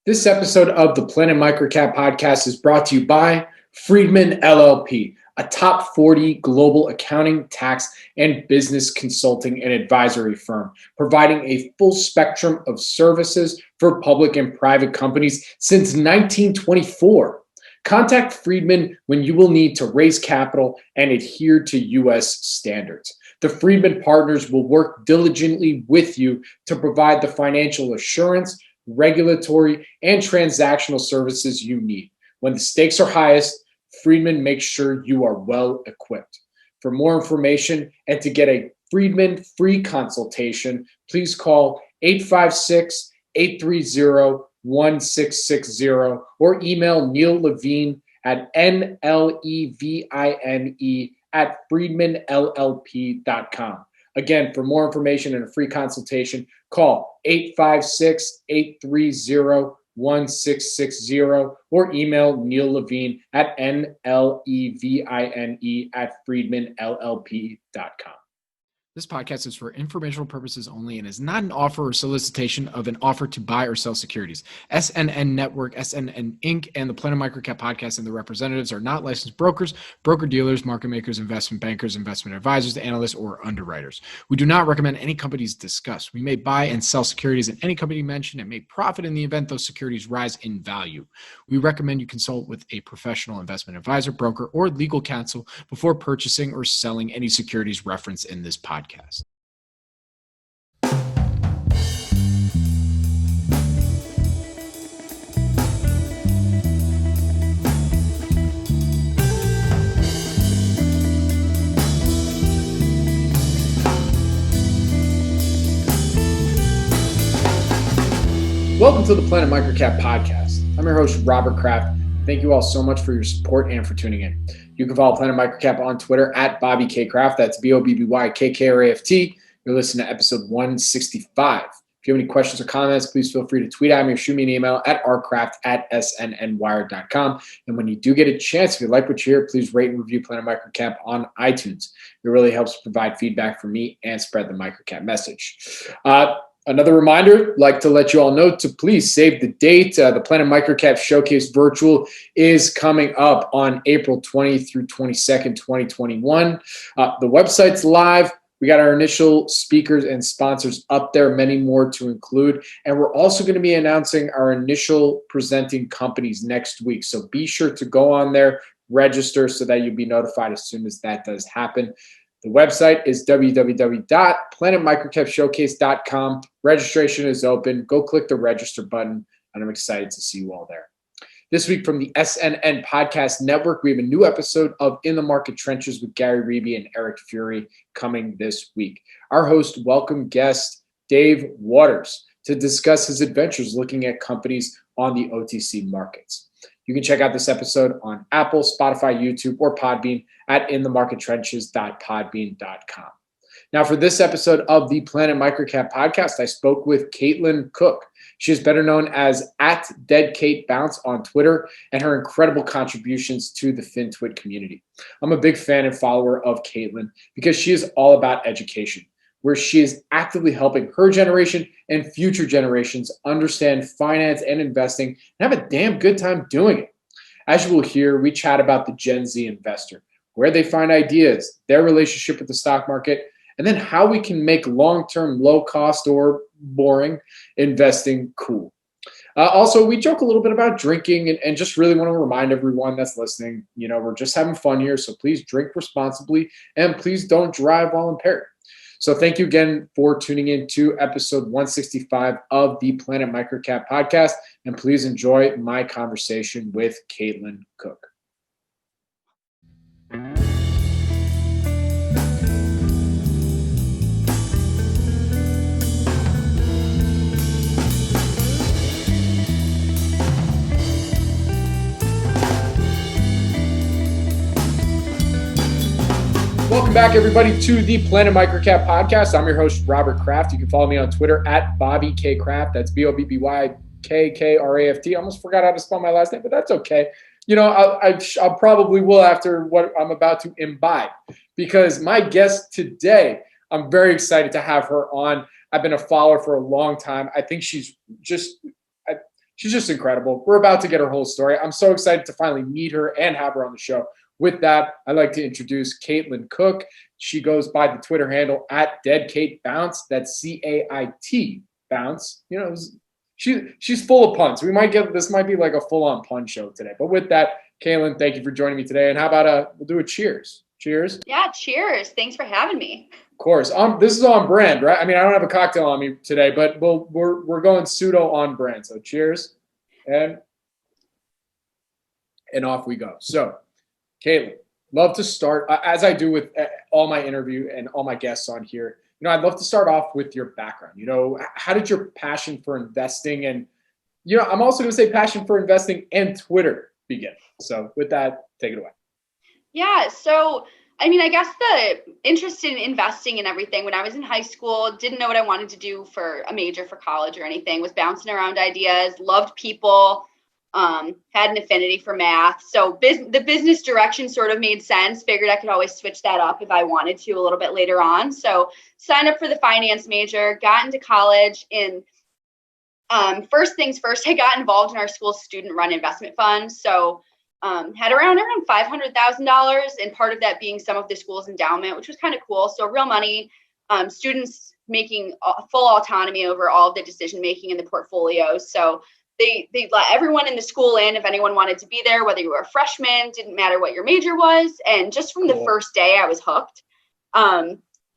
This episode of the Planet MicroCap podcast is brought to you by Friedman LLP, a top 40 global accounting, tax, and business consulting and advisory firm, providing a full spectrum of services for public and private companies since 1924. Contact Friedman when you will need to raise capital and adhere to U.S. standards. The Friedman partners will work diligently with you to provide the financial assurance, regulatory, and transactional services you need. When the stakes are highest, Friedman makes sure you are well equipped. For more information and to get a Friedman free consultation, please call 856-830-1660 or email Neil Levine at nlevine@friedmanllp.com. Again, for more information and a free consultation, call 856-830-1660 or email Neil Levine at nlevine@friedmanllp.com. This podcast is for informational purposes only and is not an offer or solicitation of an offer to buy or sell securities. SNN Network, SNN Inc., and the Planet MicroCap podcast and the representatives are not licensed brokers, broker-dealers, market makers, investment bankers, investment advisors, analysts, or underwriters. We do not recommend any companies discussed. We may buy and sell securities in any company mentioned and may profit in the event those securities rise in value. We recommend you consult with a professional investment advisor, broker, or legal counsel before purchasing or selling any securities referenced in this podcast. Welcome to the Planet MicroCap podcast. I'm your host, Robert Kraft. Thank you all so much for your support and for tuning in. You can follow Planet MicroCap on Twitter at Bobby K. Kraft. That's BOBBYKKRAFT. You're listening to episode 165. If you have any questions or comments, please feel free to tweet at me or shoot me an email at rkraft@snnwire.com. And when you do get a chance, if you like what you hear, please rate and review Planet MicroCap on iTunes. It really helps provide feedback for me and spread the MicroCap message. Another reminder, like to let you all know to please save the date. The Planet MicroCap Showcase Virtual is coming up on April 20th through 22nd, 2021. The website's live. We got our initial speakers and sponsors up there, many more to include. And we're also going to be announcing our initial presenting companies next week. So be sure to go on there, register so that you'll be notified as soon as that does happen. The website is www.planetmicrocapshowcase.com. Registration is open. Go click the register button, and I'm excited to see you all there. This week from the SNN Podcast Network, we have a new episode of In the Market Trenches with Gary Reeby and Eric Fury coming this week. Our host welcomed guest Dave Waters to discuss his adventures looking at companies on the OTC markets. You can check out this episode on Apple, Spotify, YouTube, or Podbean at inthemarkettrenches.podbean.com. Now, for this episode of the Planet MicroCap podcast, I spoke with Caitlin Cook. She is better known as @DeadKateBounce on Twitter, and her incredible contributions to the FinTwit community. I'm a big fan and follower of Caitlin because she is all about education, where she is actively helping her generation and future generations understand finance and investing and have a damn good time doing it. As you will hear, we chat about the Gen Z investor, where they find ideas, their relationship with the stock market, and then how we can make long-term, low-cost or boring investing cool. Also, we joke a little bit about drinking and just really want to remind everyone that's listening, we're just having fun here, so please drink responsibly and please don't drive while impaired. So thank you again for tuning in to episode 165 of the Planet MicroCap podcast, and please enjoy my conversation with Caitlin Cook. Welcome back, everybody, to the Planet MicroCap podcast. I'm your host, Robert Kraft. You can follow me on Twitter at Bobby K. Kraft. That's BOBBYKKRAFT. I almost forgot how to spell my last name, but that's okay. I'll probably will after what I'm about to imbibe, because my guest today, I'm very excited to have her on. I've been a follower for a long time. I think she's she's just incredible. We're about to get her whole story. I'm so excited to finally meet her and have her on the show. With that, I'd like to introduce Caitlin Cook. She goes by the Twitter handle at @DeadKateBounce. That's CAIT Bounce. You know, she's full of puns. This might be like a full-on pun show today. But with that, Caitlin, thank you for joining me today. And how about we'll do a cheers. Cheers. Yeah, cheers. Thanks for having me. Of course. This is on brand, right? I mean, I don't have a cocktail on me today, but we're going pseudo on brand. So cheers. And off we go. So, Caitlin, love to start, as I do with all my interview and all my guests on here, you know, I'd love to start off with your background. You know, how did your passion for investing and, you know, I'm also going to say passion for investing and Twitter begin? So with that, take it away. Yeah. So, I mean, I guess the interest in investing and everything when I was in high school, didn't know what I wanted to do for a major for college or anything, was bouncing around ideas, loved people, had an affinity for math. So the business direction sort of made sense. Figured I could always switch that up if I wanted to a little bit later on. So signed up for the finance major, got into college, and first things first, I got involved in our school's student run investment fund. So had around $500,000, and part of that being some of the school's endowment, which was kind of cool. So real money, students making full autonomy over all of the decision making in the portfolios. So they let everyone in the school in if anyone wanted to be there, whether you were a freshman, didn't matter what your major was. And just from the first day, I was hooked.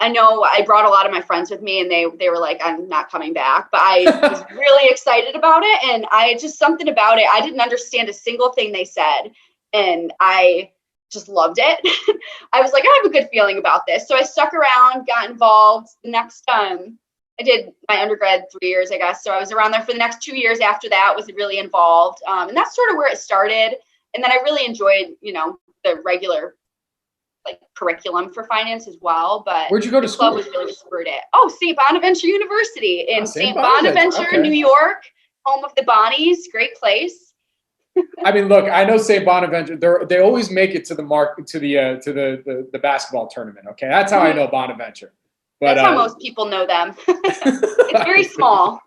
I know I brought a lot of my friends with me, and they were like, I'm not coming back, but I was really excited about it. And something about it, I didn't understand a single thing they said, and I just loved it. I was like, I have a good feeling about this. So I stuck around, got involved. The next I did my undergrad 3 years, I guess. So I was around there for the next 2 years after that, was really involved. And that's sort of where it started. And then I really enjoyed, you know, the regular like curriculum for finance as well. But where'd you go to school? The club was really just spurred it. Oh, St. Bonaventure University in St. Bonaventure, okay. New York, home of the Bonnies. Great place. I mean, look, I know St. Bonaventure. They always make it to the basketball tournament. Okay, that's how I know Bonaventure. But, that's how most people know them. It's very small.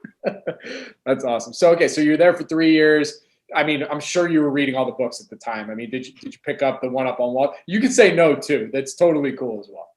That's awesome. So, okay, so you're there for 3 years. I mean, I'm sure you were reading all the books at the time. I mean, did you pick up the one up on Wall? You could say no too. That's totally cool as well.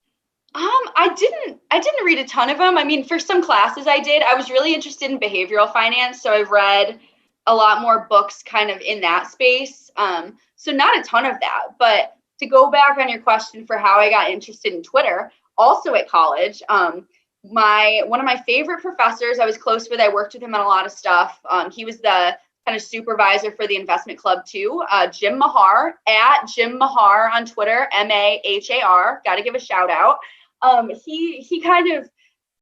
I didn't read a ton of them. I mean, for some classes I did. I was really interested in behavioral finance, so I've read a lot more books kind of in that space. So not a ton of that. But to go back on your question for how I got interested in Twitter, also at college, one of my favorite professors I was close with, I worked with him on a lot of stuff. He was the kind of supervisor for the investment club too. Jim Mahar, at Jim Mahar on Twitter, MAHAR, got to give a shout out. He kind of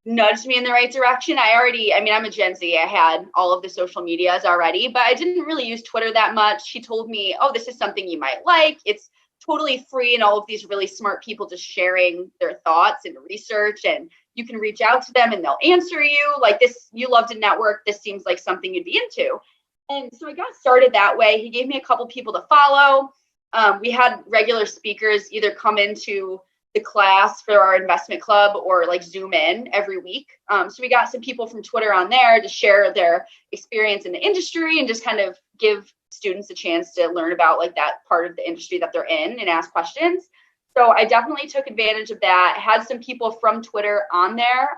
nudged me in the right direction. I'm a Gen Z. I had all of the social medias already, but I didn't really use Twitter that much. He told me, oh, this is something you might like. It's totally free, and all of these really smart people just sharing their thoughts and research, and you can reach out to them and they'll answer you. Like this, you love to network. This seems like something you'd be into. And so I got started that way. He gave me a couple people to follow. We had regular speakers either come into the class for our investment club or like Zoom in every week. So we got some people from Twitter on there to share their experience in the industry and just kind of give students a chance to learn about like that part of the industry that they're in and ask questions. So I definitely took advantage of that. Had some people from Twitter on there.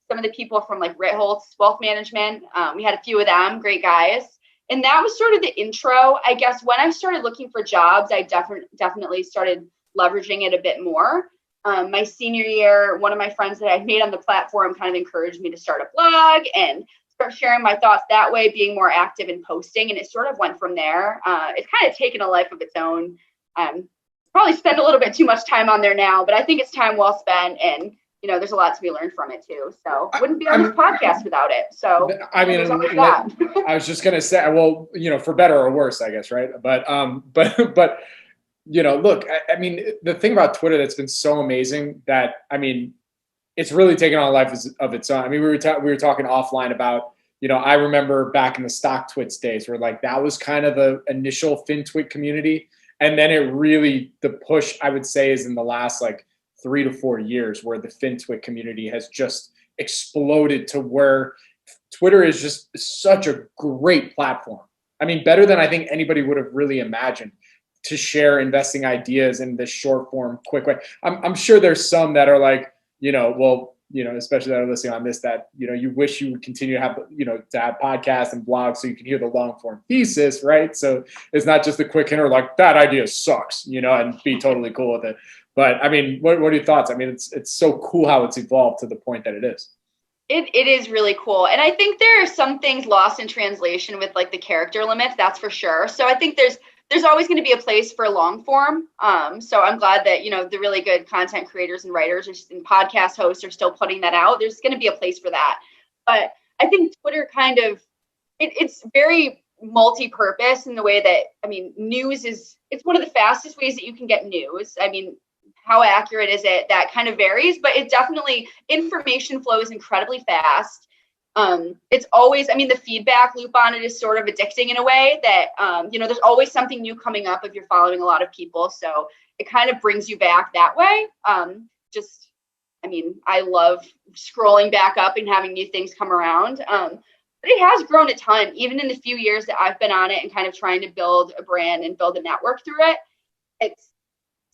Some of the people from like Ritholtz Wealth Management. We had a few of them, great guys. And that was sort of the intro. I guess when I started looking for jobs, I definitely started leveraging it a bit more. My senior year, one of my friends that I made on the platform kind of encouraged me to start a blog and start sharing my thoughts that way, being more active in posting. And it sort of went from there. It's kind of taken a life of its own. Probably spend a little bit too much time on there now, but I think it's time well spent. And you know, there's a lot to be learned from it too. So wouldn't be on this podcast without it. So I mean, I was just gonna say, well, you know, for better or worse, I guess, right? But you know, look, I mean, the thing about Twitter that's been so amazing that, I mean, it's really taken on a life of its own. I mean, we were talking offline about, you know, I remember back in the stock twits days where like that was kind of the initial FinTwit community, and then it really, the push I would say is in the last like 3 to 4 years where the FinTwit community has just exploded to where Twitter is just such a great platform. I mean, better than I think anybody would have really imagined to share investing ideas in this short form, quick way. I'm sure there's some that are like, especially that are listening on this, that, you wish you would continue to have, to have podcasts and blogs so you can hear the long form thesis, right? So it's not just a quick hitter like that idea sucks, and be totally cool with it. But I mean, what are your thoughts? I mean, it's so cool how it's evolved to the point that it is. It is really cool. And I think there are some things lost in translation with like the character limits, that's for sure. So I think there's always going to be a place for long form. So I'm glad that, the really good content creators and writers and podcast hosts are still putting that out. There's going to be a place for that. But I think Twitter kind of, it's very multi-purpose in the way that, I mean, it's one of the fastest ways that you can get news. I mean, how accurate is it? That kind of varies, but it definitely, information flows incredibly fast. It's always, I mean, the feedback loop on it is sort of addicting in a way that, there's always something new coming up if you're following a lot of people. So it kind of brings you back that way. I love scrolling back up and having new things come around. But it has grown a ton, even in the few years that I've been on it and kind of trying to build a brand and build a network through it.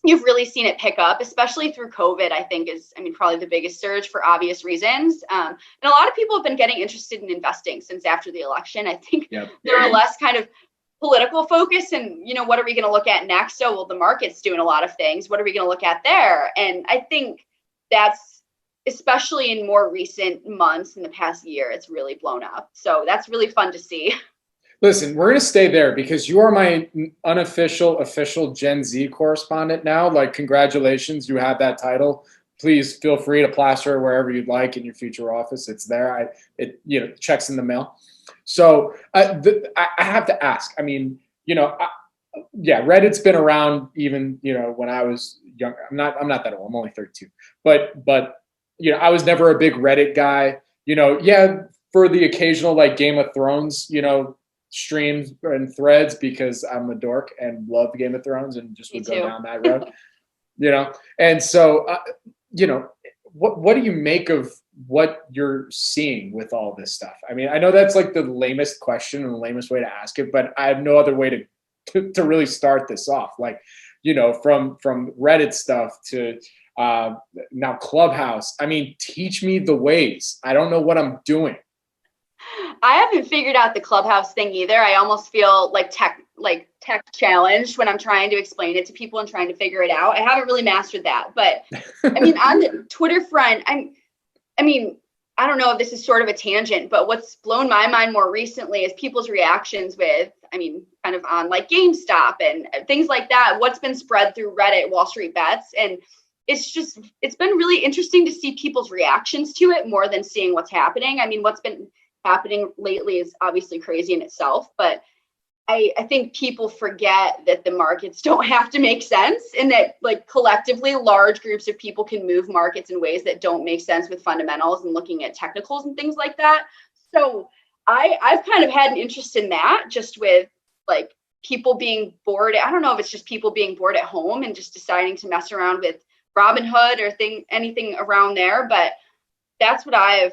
You've really seen it pick up, especially through COVID, I think probably the biggest surge for obvious reasons. And a lot of people have been getting interested in investing since after the election. I think there are less kind of political focus and, what are we going to look at next? So, well, the market's doing a lot of things. What are we going to look at there? And I think that's, especially in more recent months in the past year, it's really blown up. So that's really fun to see. Listen, we're going to stay there because you are my official Gen Z correspondent now. Like, congratulations, you have that title. Please feel free to plaster it wherever you'd like in your future office. It's there. Checks in the mail. So I have to ask. I mean, Reddit's been around even when I was younger. I'm not that old. I'm only 32. But I was never a big Reddit guy. For the occasional like Game of Thrones, streams and threads because I'm a dork and love the Game of Thrones and just would go down that road, And so, what do you make of what you're seeing with all this stuff? I mean, I know that's like the lamest question and the lamest way to ask it, but I have no other way to really start this off. Like, from Reddit stuff to now Clubhouse. I mean, teach me the ways. I don't know what I'm doing. I haven't figured out the Clubhouse thing either. I almost feel like tech challenged when I'm trying to explain it to people and trying to figure it out. I haven't really mastered that. But I mean, on the Twitter front, I don't know if this is sort of a tangent, but what's blown my mind more recently is people's reactions with, kind of on like GameStop and things like that. What's been spread through Reddit, Wall Street Bets. And it's been really interesting to see people's reactions to it more than seeing what's happening. I mean, what's been happening lately is obviously crazy in itself, but I think people forget that the markets don't have to make sense and that like collectively large groups of people can move markets in ways that don't make sense with fundamentals and looking at technicals and things like that. So I've kind of had an interest in that just with like people being bored. I don't know if it's just people being bored at home and just deciding to mess around with Robinhood or anything around there. But that's what I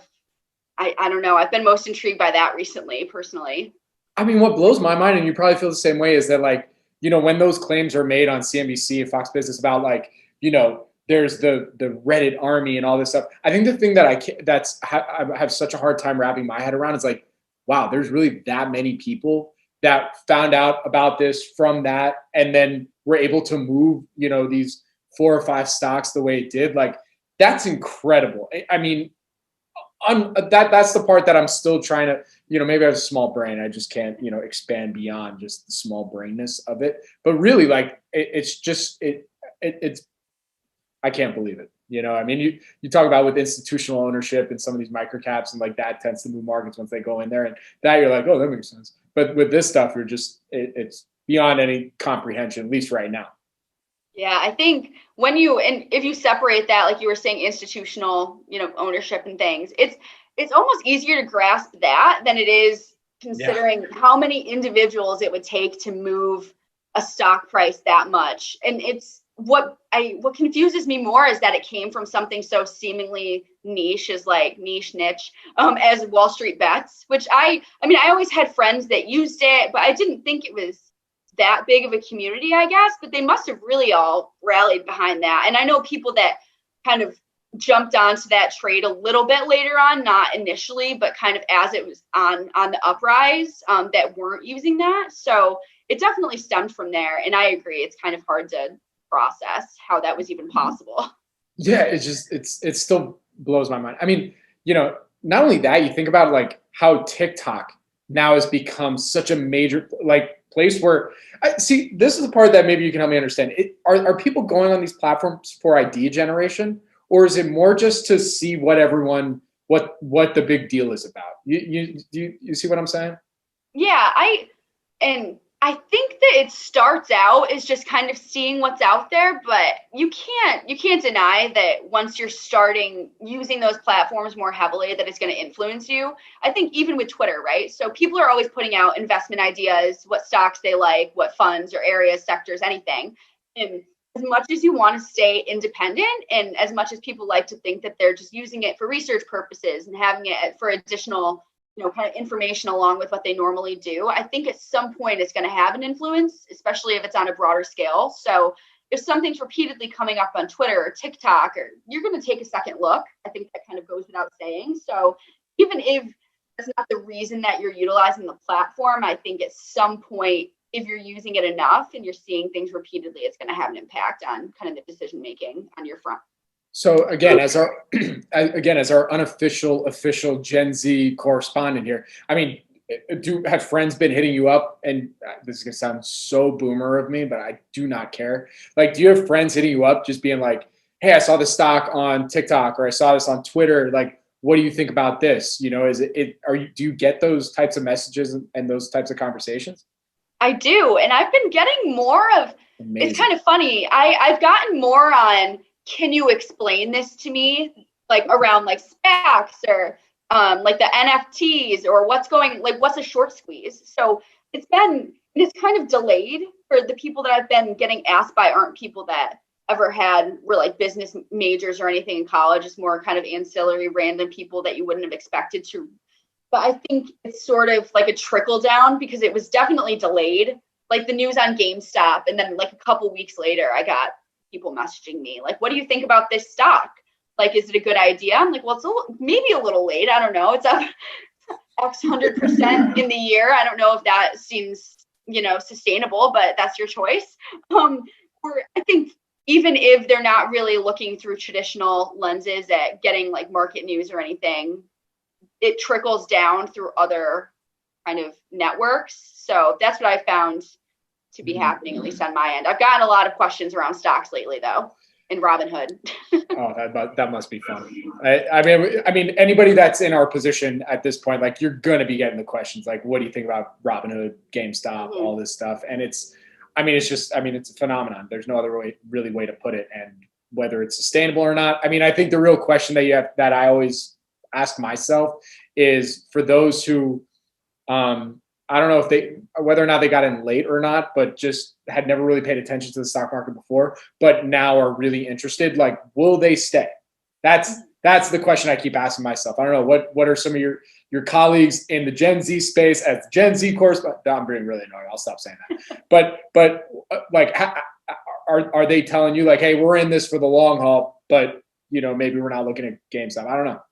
don't know. I've been most intrigued by that recently, personally. I mean, what blows my mind, and you probably feel the same way, is that like, when those claims are made on CNBC and Fox Business about like, there's the Reddit army and all this stuff. I think the thing that I have such a hard time wrapping my head around is like, wow, there's really that many people that found out about this from that and then were able to move, these 4 or 5 stocks the way it did. Like, that's incredible. I mean, that's the part that I'm still trying to, maybe I have a small brain. I just can't, expand beyond just the small brainness of it. But really, like, it's I can't believe it. I mean, you talk about with institutional ownership and some of these microcaps and like that tends to move markets once they go in there and that you're like, oh, that makes sense. But with this stuff, you're just, it's beyond any comprehension, at least right now. Yeah, I think if you separate that, like you were saying, institutional, ownership and things, it's almost easier to grasp that than it is considering how many individuals it would take to move a stock price that much. And it's what confuses me more is that it came from something so seemingly niche as like niche as Wall Street Bets, which I mean, I always had friends that used it, but I didn't think it was that big of a community, I guess, but they must have really all rallied behind that. And I know people that kind of jumped onto that trade a little bit later on, not initially, but kind of as it was on the uprise, that weren't using that. So it definitely stemmed from there. And I agree, it's kind of hard to process how that was even possible. Yeah, it still blows my mind. I mean, not only that, you think about like how TikTok now has become such a major like place where I see this is the part that maybe you can help me understand. Are people going on these platforms for idea generation, or is it more just to see what the big deal is about? You see what I'm saying? Yeah, I think that it starts out as just kind of seeing what's out there, but you can't deny that once you're starting using those platforms more heavily, that it's going to influence you. I think even with Twitter, right? So people are always putting out investment ideas, what stocks they like, what funds or areas, sectors, anything. And as much as you want to stay independent, and as much as people like to think that they're just using it for research purposes and having it for additional kind of information along with what they normally do, I think at some point it's going to have an influence, especially if it's on a broader scale. So if something's repeatedly coming up on Twitter or TikTok, or you're going to take a second look. I think that kind of goes without saying. So even if that's not the reason that you're utilizing the platform, I think at some point, if you're using it enough and you're seeing things repeatedly, it's going to have an impact on kind of the decision making on your front. So again, as our official Gen Z correspondent here, I mean, have friends been hitting you up? And this is gonna sound so boomer of me, but I do not care. Like, do you have friends hitting you up just being like, "Hey, I saw this stock on TikTok, or I saw this on Twitter. Like, what do you think about this?" Do you get those types of messages and those types of conversations? I do, and I've been getting more of. Amazing. It's kind of funny. I've gotten more on, can you explain this to me? Like around like SPACs or like the NFTs or what's a short squeeze. So it's kind of delayed. For the people that I've been getting asked by aren't people that were like business majors or anything in college. It's more kind of ancillary random people that you wouldn't have expected to. But I think it's sort of like a trickle down because it was definitely delayed. Like the news on GameStop, and then like a couple weeks later, I got people messaging me like, "What do you think about this stock? Like, is it a good idea?" I'm like, "Well, it's maybe a little late. I don't know. It's up X 100% in the year. I don't know if that seems, sustainable, but that's your choice." Or I think even if they're not really looking through traditional lenses at getting like market news or anything, it trickles down through other kind of networks. So that's what I found to be happening, at least on my end. I've gotten a lot of questions around stocks lately, though, in Robinhood. Oh, that must be fun. I mean, anybody that's in our position at this point, like, you're gonna be getting the questions, like, what do you think about Robinhood, GameStop, all this stuff? And it's a phenomenon. There's no other way to put it. And whether it's sustainable or not, I mean, I think the real question that I always ask myself is for those who, I don't know whether or not they got in late or not, but just had never really paid attention to the stock market before, but now are really interested. Like, will they stay? That's the question I keep asking myself. I don't know what are some of your colleagues in the Gen Z space as Gen Z correspondent. I'm being really annoying. I'll stop saying that. But like, are they telling you like, "Hey, we're in this for the long haul, but maybe we're not looking at GameStop"? I don't know.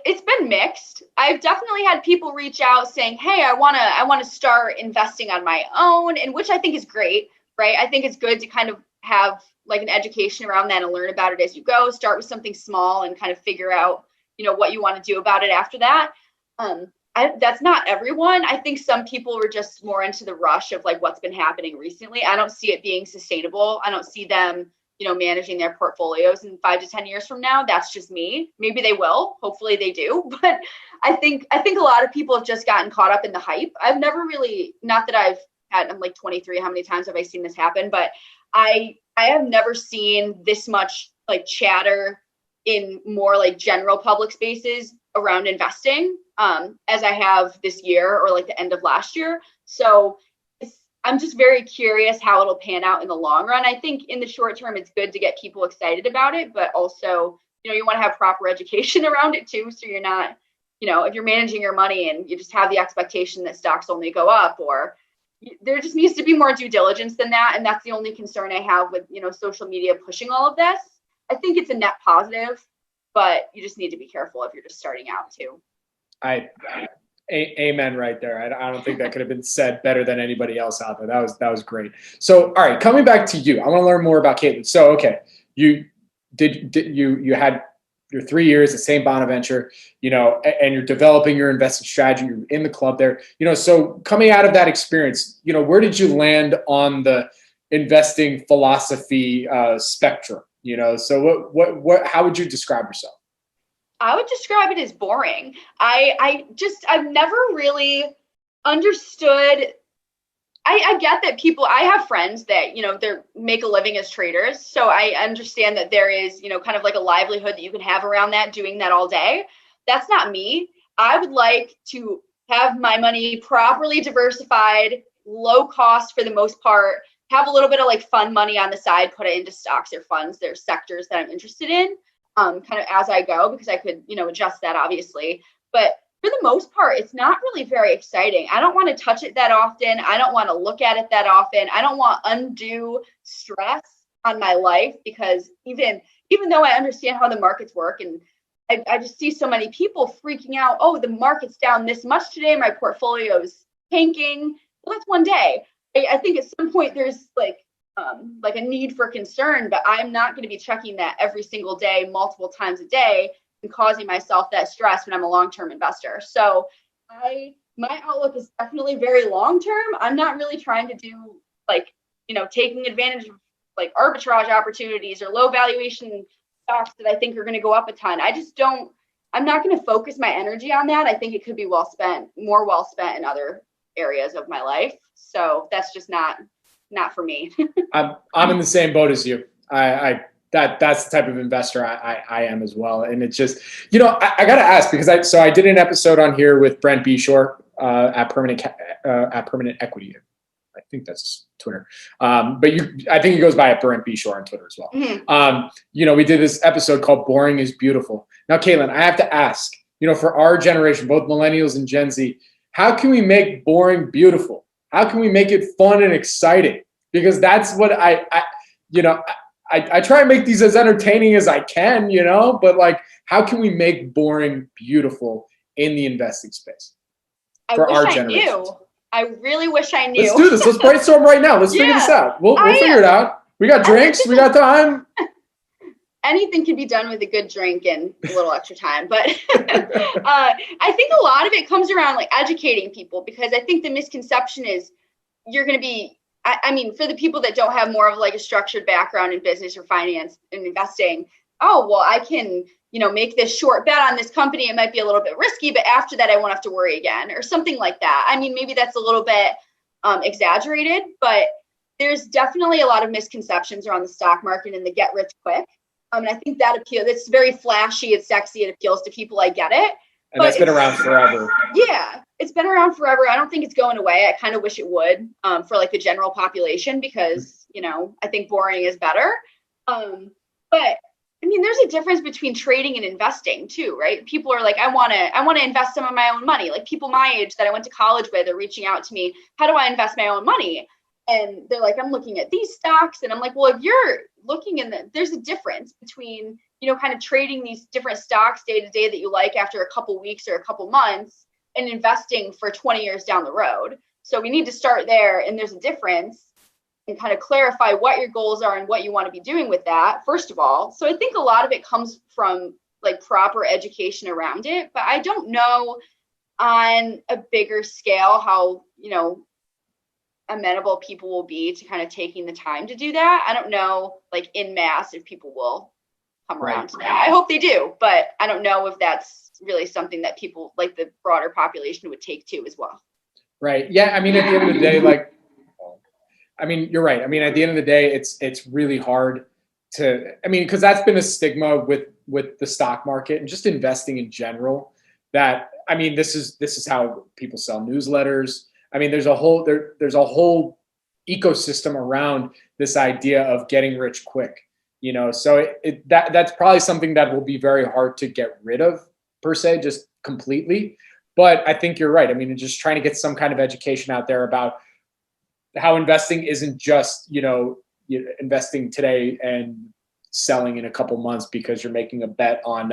It's been mixed. I've definitely had people reach out saying, "Hey, I want to start investing on my own," and which I think is great, right? I think it's good to kind of have like an education around that and learn about it as you go. Start with something small and kind of figure out, what you want to do about it after that. That's not everyone. I think some people were just more into the rush of like what's been happening recently. I don't see it being sustainable. I don't see them managing their portfolios in 5 to 10 years from now. That's just me. Maybe they will. Hopefully they do. But I think a lot of people have just gotten caught up in the hype. I've never really, not that I'm like 23. How many times have I seen this happen? But I have never seen this much like chatter in more like general public spaces around investing as I have this year or like the end of last year. So I'm just very curious how it'll pan out in the long run. I think in the short term, it's good to get people excited about it, but also, you want to have proper education around it too. So you're not, if you're managing your money and you just have the expectation that stocks only go up, or there just needs to be more due diligence than that. And that's the only concern I have with, social media pushing all of this. I think it's a net positive, but you just need to be careful if you're just starting out too. Amen right there. I don't think that could have been said better than anybody else out there. That was great. So, all right, coming back to you, I want to learn more about Caitlin. So, okay, you had your 3 years at St. Bonaventure, and you're developing your investment strategy. You're in the club there, so coming out of that experience, where did you land on the investing philosophy spectrum? So what how would you describe yourself? I would describe it as boring. I've never really understood. I get that I have friends that, they make a living as traders. So I understand that there is, kind of like a livelihood that you can have around that, doing that all day. That's not me. I would like to have my money properly diversified, low cost for the most part, have a little bit of like fun money on the side, put it into stocks or funds. There's sectors that I'm interested in, kind of as I go, because I could, adjust that obviously. But for the most part, it's not really very exciting. I don't want to touch it that often. I don't want to look at it that often. I don't want undue stress on my life, because even though I understand how the markets work, and I just see so many people freaking out, oh, the market's down this much today, my portfolio is tanking. Well, that's one day. I think at some point there's like a need for concern, but I'm not going to be checking that every single day, multiple times a day, and causing myself that stress when I'm a long-term investor. So my outlook is definitely very long-term. I'm not really trying to do taking advantage of like arbitrage opportunities or low valuation stocks that I think are going to go up a ton. I'm not going to focus my energy on that. I think it could be more well spent in other areas of my life. So that's just not for me. I'm in the same boat as you. That's the type of investor I am as well. And it's just, I got to ask, because I did an episode on here with Brent Beshore at Permanent Equity. I think that's Twitter. But I think he goes by at Brent Beshore on Twitter as well. Mm-hmm. We did this episode called Boring is Beautiful. Now, Caitlin, I have to ask, for our generation, both millennials and Gen Z, how can we make boring beautiful? How can we make it fun and exciting? Because that's what I try and make these as entertaining as I can, but like, how can we make boring beautiful in the investing space for our generation? I really wish I knew. Let's do this. Let's brainstorm right now. Let's figure this out. We'll figure it out. We got drinks. We got time. Anything can be done with a good drink and a little extra time. But I think a lot of it comes around like educating people, because I think the misconception is you're going to be, for the people that don't have more of like a structured background in business or finance and investing, oh, well, I can, make this short bet on this company. It might be a little bit risky, but after that, I won't have to worry again, or something like that. Maybe that's a little bit exaggerated, but there's definitely a lot of misconceptions around the stock market and the get rich quick. And I think that appeals. It's very flashy. It's sexy. It appeals to people. I get it. And that's been around forever. Yeah, it's been around forever. I don't think it's going away. I kind of wish it would, for like the general population, because, I think boring is better. But there's a difference between trading and investing too, right? People are like, I want to invest some of my own money. Like people my age that I went to college with are reaching out to me. How do I invest my own money? And they're like, I'm looking at these stocks. And I'm like, well, if you're looking there's a difference between, kind of trading these different stocks day to day that you like after a couple weeks or a couple months, and investing for 20 years down the road. So we need to start there. And there's a difference, and kind of clarify what your goals are and what you want to be doing with that, first of all. So I think a lot of it comes from like proper education around it, but I don't know on a bigger scale how, amenable people will be to kind of taking the time to do that. I don't know, like in mass, if people will come around to that. I hope they do, but I don't know if that's really something that people like the broader population would take to as well. Right. Yeah. At the end of the day, you're right. At the end of the day, it's really hard to, because that's been a stigma with the stock market and just investing in general, that, this is how people sell newsletters. There's a whole ecosystem around this idea of getting rich quick. So that's probably something that will be very hard to get rid of per se, just completely. But I think you're right. I mean, just trying to get some kind of education out there about how investing isn't just, investing today and selling in a couple months because you're making a bet on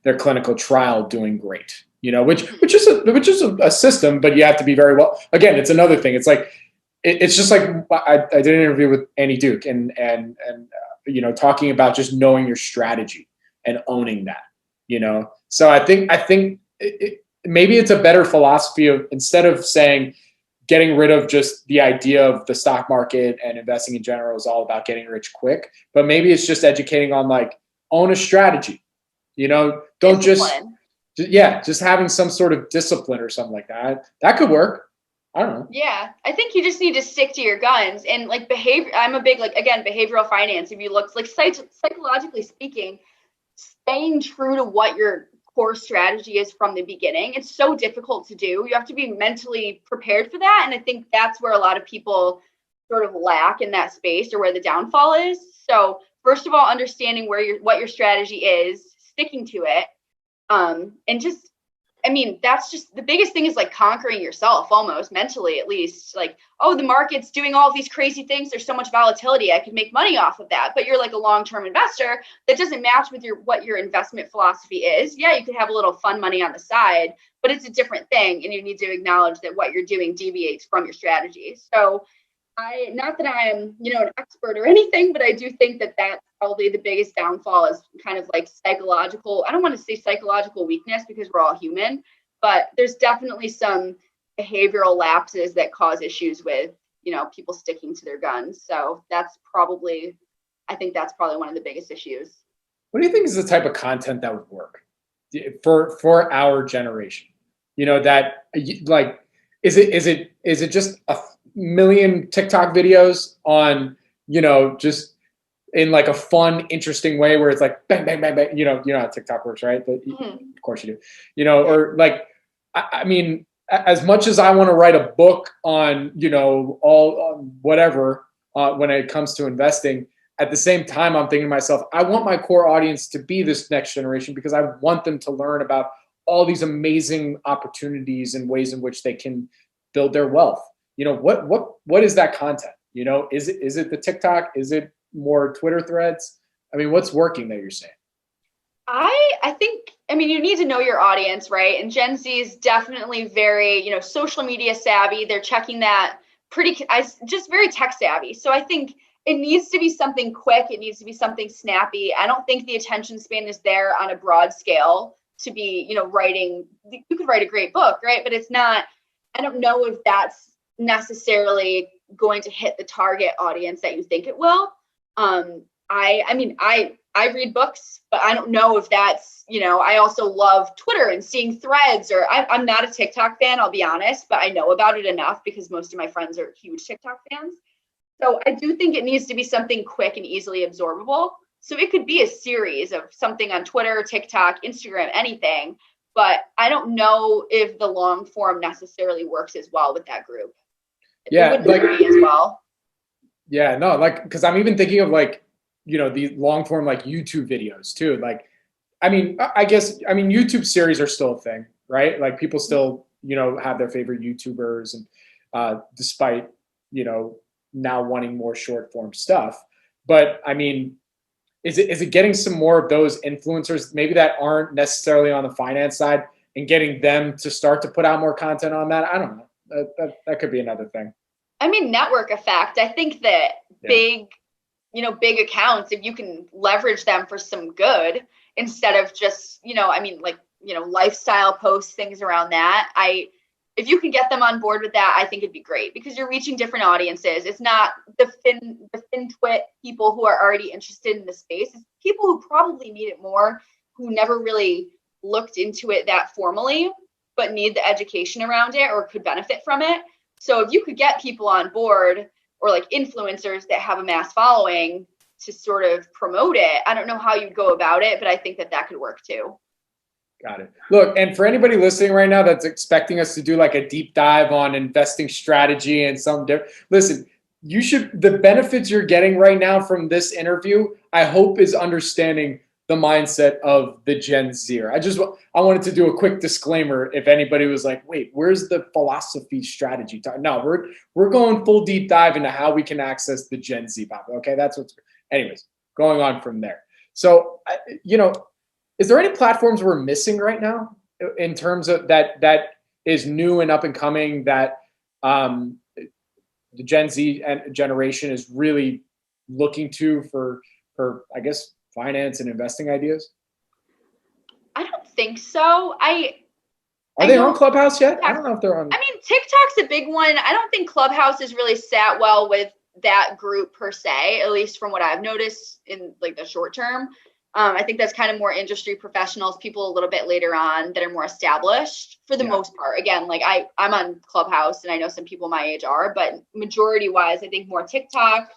their clinical trial doing great, which is a system, but you have to be very well. Again, it's another thing. It's like, it's just like I did an interview with Annie Duke and talking about just knowing your strategy and owning that, So I think maybe it's a better philosophy of, instead of saying getting rid of just the idea of the stock market and investing in general is all about getting rich quick, but maybe it's just educating on like, own a strategy, don't just having some sort of discipline or something like that. That could work. I don't know. Yeah, I think you just need to stick to your guns and like behavior. I'm a big, behavioral finance. If you look like psychologically speaking, staying true to what your core strategy is from the beginning, it's so difficult to do. You have to be mentally prepared for that. And I think that's where a lot of people sort of lack in that space, or where the downfall is. So first of all, understanding what your strategy is, sticking to it. And just, that's just the biggest thing, is like conquering yourself, almost mentally, at least. Like, oh, the market's doing all these crazy things. There's so much volatility. I could make money off of that. But you're like a long-term investor. That doesn't match with what your investment philosophy is. Yeah, you could have a little fun money on the side, but it's a different thing. And you need to acknowledge that what you're doing deviates from your strategy. So not that I am, an expert or anything, but I do think that that's probably the biggest downfall, is kind of like psychological. I don't want to say psychological weakness, because we're all human, but there's definitely some behavioral lapses that cause issues with, people sticking to their guns. So I think that's probably one of the biggest issues. What do you think is the type of content that would work for our generation? That like, is it just a million TikTok videos on, just in like a fun, interesting way where it's like bang, bang, bang, bang, you know how TikTok works, right? But of course you do, or like, I mean, as much as I want to write a book on, all whatever, when it comes to investing, at the same time, I'm thinking to myself, I want my core audience to be this next generation, because I want them to learn about all these amazing opportunities and ways in which they can build their wealth. What is that content? Is it the TikTok? Is it more Twitter threads? I mean, what's working that you're saying? I think, you need to know your audience, right? And Gen Z is definitely very, social media savvy. They're checking that just very tech savvy. So I think it needs to be something quick. It needs to be something snappy. I don't think the attention span is there on a broad scale to be, writing. You could write a great book, right? But it's not, I don't know if that's necessarily going to hit the target audience that you think it will. I read books, but I don't know if that's, I also love Twitter and seeing threads, or I'm not a TikTok fan, I'll be honest, but I know about it enough because most of my friends are huge TikTok fans. So I do think it needs to be something quick and easily absorbable. So it could be a series of something on Twitter, TikTok, Instagram, anything, but I don't know if the long form necessarily works as well with that group. Yeah, like as well. Yeah, no, like, because I'm even thinking of like, the long form like YouTube videos too. Like, I guess YouTube series are still a thing, right? Like people still, have their favorite YouTubers, and despite, now wanting more short form stuff. But is it getting some more of those influencers maybe that aren't necessarily on the finance side, and getting them to start to put out more content on that? I don't know. That could be another thing. Network effect. I think that big accounts, if you can leverage them for some good instead of just, lifestyle posts, things around that. If you can get them on board with that, I think it'd be great, because you're reaching different audiences. It's not the FinTwit people who are already interested in the space. It's people who probably need it more, who never really looked into it that formally, but need the education around it or could benefit from it. So if you could get people on board, or like influencers that have a mass following, to sort of promote it, I don't know how you'd go about it, but I think that could work too. Got it. Look, and for anybody listening right now that's expecting us to do like a deep dive on investing strategy and some different, listen, the benefits you're getting right now from this interview, I hope, is understanding the mindset of the Gen Zer. I wanted to do a quick disclaimer if anybody was like, wait, where's the philosophy strategy? No, we're going full deep dive into how we can access the Gen Z population. Okay, anyways, going on from there. So, is there any platforms we're missing right now in terms of that is new and up and coming that the Gen Z generation is really looking to for I guess, finance and investing ideas? I don't think so. Are they on Clubhouse yet? I don't know if they're on. I mean, TikTok's a big one. I don't think Clubhouse has really sat well with that group per se, at least from what I've noticed in like the short term. I think that's kind of more industry professionals, people a little bit later on that are more established for the most part. Again, like I'm on Clubhouse and I know some people my age are, but majority wise, I think more TikTok,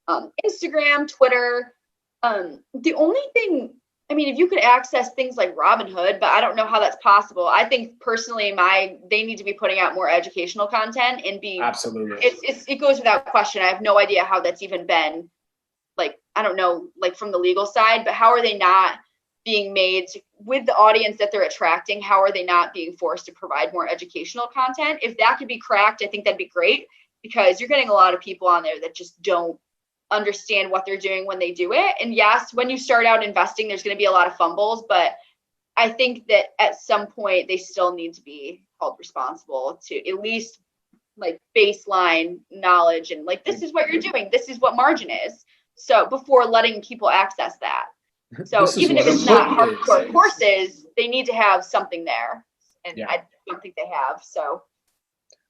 Instagram, Twitter. The only thing, I mean, if you could access things like Robinhood, but I don't know how that's possible. I think personally, they need to be putting out more educational content and be absolutely. It goes without question. I have no idea how that's even been, like, I don't know, like from the legal side, but how are they not being made with the audience that they're attracting? How are they not being forced to provide more educational content? If that could be cracked, I think that'd be great, because you're getting a lot of people on there that just don't understand what they're doing when they do it. And yes, when you start out investing, there's going to be a lot of fumbles, but I think that at some point they still need to be held responsible to at least like baseline knowledge and like, this is what you're doing. This is what margin is. So before letting people access that. So even if it's not hardcore courses, they need to have something there. And I don't think they have. So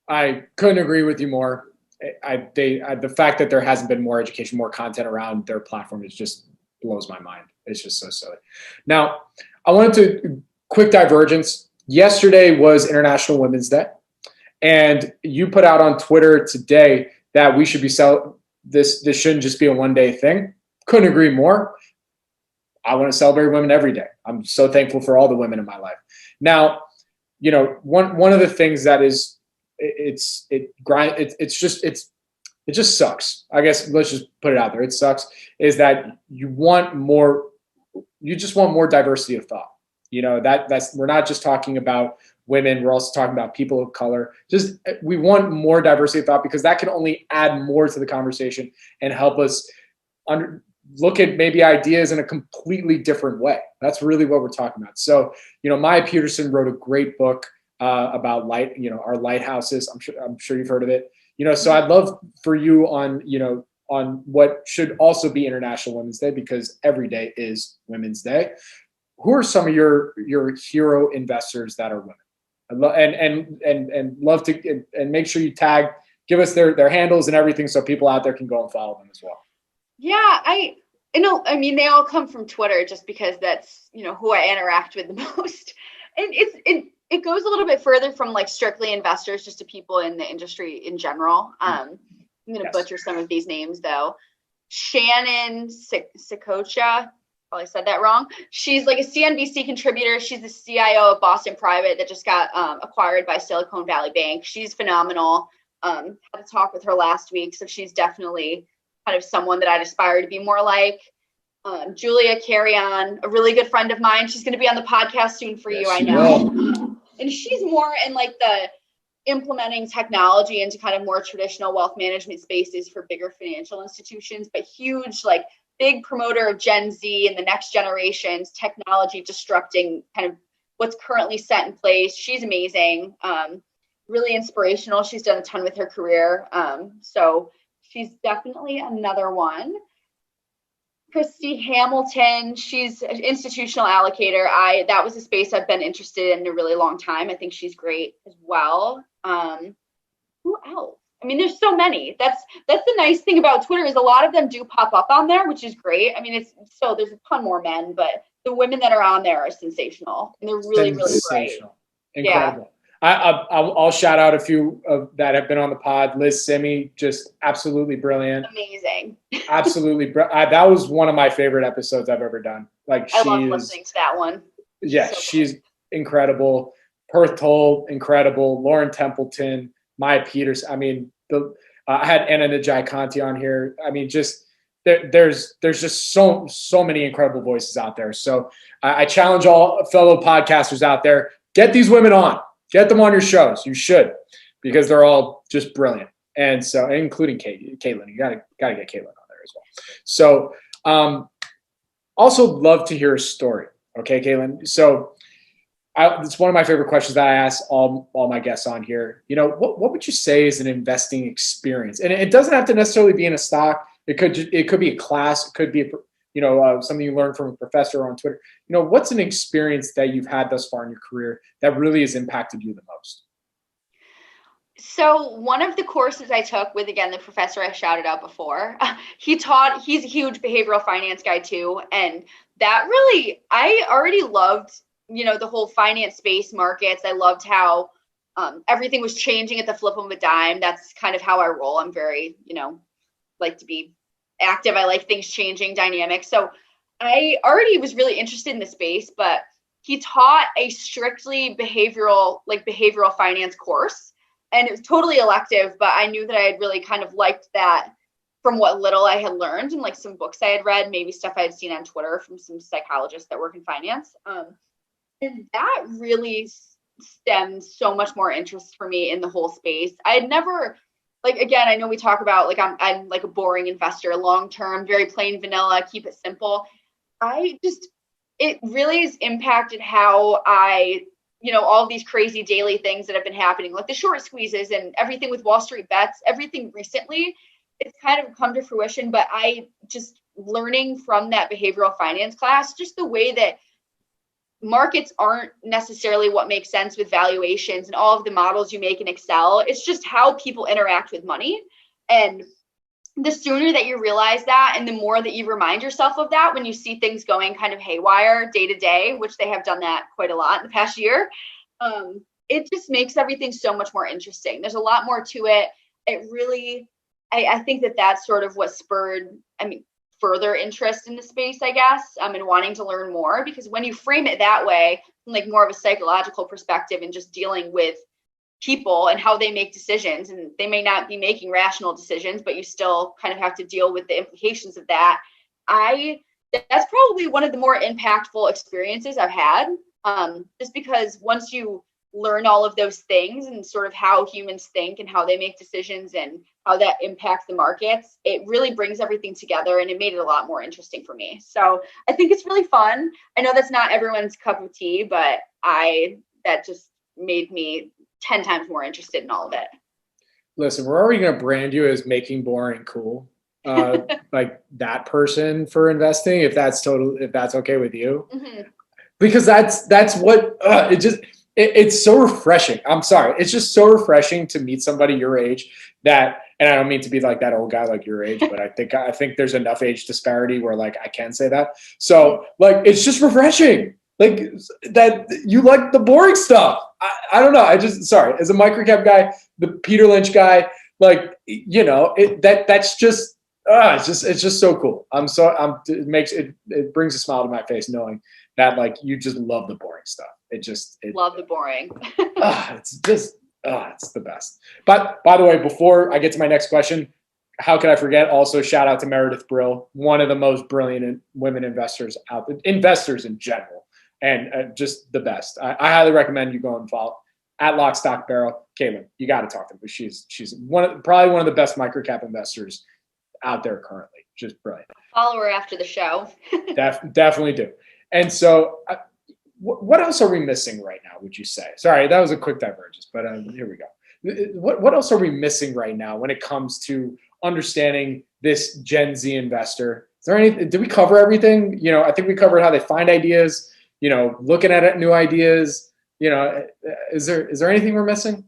I couldn't agree with you more. The fact that there hasn't been more education, more content around their platform, it just blows my mind. It's just so silly. Now, I wanted to quick divergence. Yesterday was International Women's Day, and you put out on Twitter today that we should be this shouldn't just be a one-day thing. Couldn't agree more. I want to celebrate women every day. I'm so thankful for all the women in my life. Now, one of the things that is it just sucks. I guess let's just put it out there. It sucks is that you just want more diversity of thought. We're not just talking about women. We're also talking about people of color. We want more diversity of thought, because that can only add more to the conversation and help us look at maybe ideas in a completely different way. That's really what we're talking about. So, Maya Peterson wrote a great book about our lighthouses. I'm sure you've heard of it. So I'd love for you on what should also be International Women's Day, because every day is Women's Day. Who are some of your hero investors that are women? And love to and make sure you give us their handles and everything so people out there can go and follow them as well. Yeah, I mean, they all come from Twitter just because that's, who I interact with the most. And it goes a little bit further from like strictly investors just to people in the industry in general. I'm going to butcher some of these names though. Shannon Sikocha, probably said that wrong. She's like a CNBC contributor. She's the CIO of Boston Private that just got acquired by Silicon Valley Bank. She's phenomenal. Had a talk with her last week. So she's definitely kind of someone that I'd aspire to be more like. Julia Carrion, a really good friend of mine. She's going to be on the podcast soon for you, I know. And she's more in like the implementing technology into kind of more traditional wealth management spaces for bigger financial institutions, but huge, like big promoter of Gen Z and the next generation's technology disrupting kind of what's currently set in place. She's amazing. Really inspirational. She's done a ton with her career. So she's definitely another one. Christy Hamilton, she's an institutional allocator. That was a space I've been interested in a really long time. I think she's great as well. Who else? I mean, there's so many. That's the nice thing about Twitter is a lot of them do pop up on there, which is great. I mean, there's a ton more men, but the women that are on there are sensational, and they're really, really great. Incredible. Yeah. I'll shout out a few that have been on the pod. Liz Simi, just absolutely brilliant. Amazing. Absolutely. That was one of my favorite episodes I've ever done. I love listening to that one. Yeah, she's incredible. Perth Toll, incredible. Lauren Templeton, Maya Peterson. I mean, I had Anna Najai on here. I mean, just there's just so many incredible voices out there. So I challenge all fellow podcasters out there, get these women on, get them on your shows. You should, because they're all just brilliant. And so, including Caitlin, you gotta get Caitlin on there as well. So, also love to hear a story. Okay, Caitlin. So, it's one of my favorite questions that I ask all my guests on here. You know, what would you say is an investing experience? And it doesn't have to necessarily be in a stock. It could be a class. It could be something you learned from a professor on Twitter. You know, what's an experience that you've had thus far in your career that really has impacted you the most? So one of the courses I took with, again, the professor I shouted out before, he's a huge behavioral finance guy too. And that really, I already loved, the whole finance space, markets. I loved how everything was changing at the flip of a dime. That's kind of how I roll. I'm very, like to be active. I like things changing, dynamic. So I already was really interested in the space, but he taught a strictly behavioral finance course. And it was totally elective, but I knew that I had really kind of liked that from what little I had learned and like some books I had read, maybe stuff I had seen on Twitter from some psychologists that work in finance. And that really stemmed so much more interest for me in the whole space. I had never, again, I know we talk about I'm like a boring investor, long-term, very plain vanilla, keep it simple. It really has impacted how I, all of these crazy daily things that have been happening, like the short squeezes and everything with Wall Street bets, everything recently, it's kind of come to fruition. But I just learning from that behavioral finance class, just the way that markets aren't necessarily what makes sense with valuations and all of the models you make in Excel. It's just how people interact with money. And the sooner that you realize that, and the more that you remind yourself of that when you see things going kind of haywire day to day, which they have done that quite a lot in the past year, it just makes everything so much more interesting. There's a lot more to it. It really, I think that's sort of what spurred, further interest in the space, I guess, and wanting to learn more, because when you frame it that way, from like more of a psychological perspective and just dealing with people and how they make decisions, and they may not be making rational decisions, but you still kind of have to deal with the implications of that. That's probably one of the more impactful experiences I've had, just because once you learn all of those things and sort of how humans think and how they make decisions and how that impacts the markets, it really brings everything together, and it made it a lot more interesting for me. So I think it's really fun. I know that's not everyone's cup of tea, but that just made me 10 times more interested in all of it. Listen, we're already going to brand you as making boring cool, like that person for investing, if that's okay with you, because that's what it's so refreshing. I'm sorry. It's just so refreshing to meet somebody your age that, and I don't mean to be like that old guy like your age, but I think there's enough age disparity where like I can say that. So like, it's just refreshing. Like that you like the boring stuff. I don't know. Sorry, as a MicroCap guy, the Peter Lynch guy, like, that's just, it's just so cool. It brings a smile to my face knowing that like, you just love the boring stuff. Love the boring. It's the best. But by the way, before I get to my next question, how could I forget? Also, shout out to Meredith Brill, one of the most brilliant women investors out there, investors in general. And just the best. I highly recommend you go and follow at Lock Stock Barrel. Caitlin, you got to talk to her. She's probably one of the best microcap investors out there currently. Just brilliant. Follow her after the show. Definitely do. And so, what else are we missing right now? Would you say? Sorry, that was a quick divergence, but here we go. What else are we missing right now when it comes to understanding this Gen Z investor? Is there anything? Did we cover everything? I think we covered how they find ideas. Looking at new ideas, is there anything we're missing?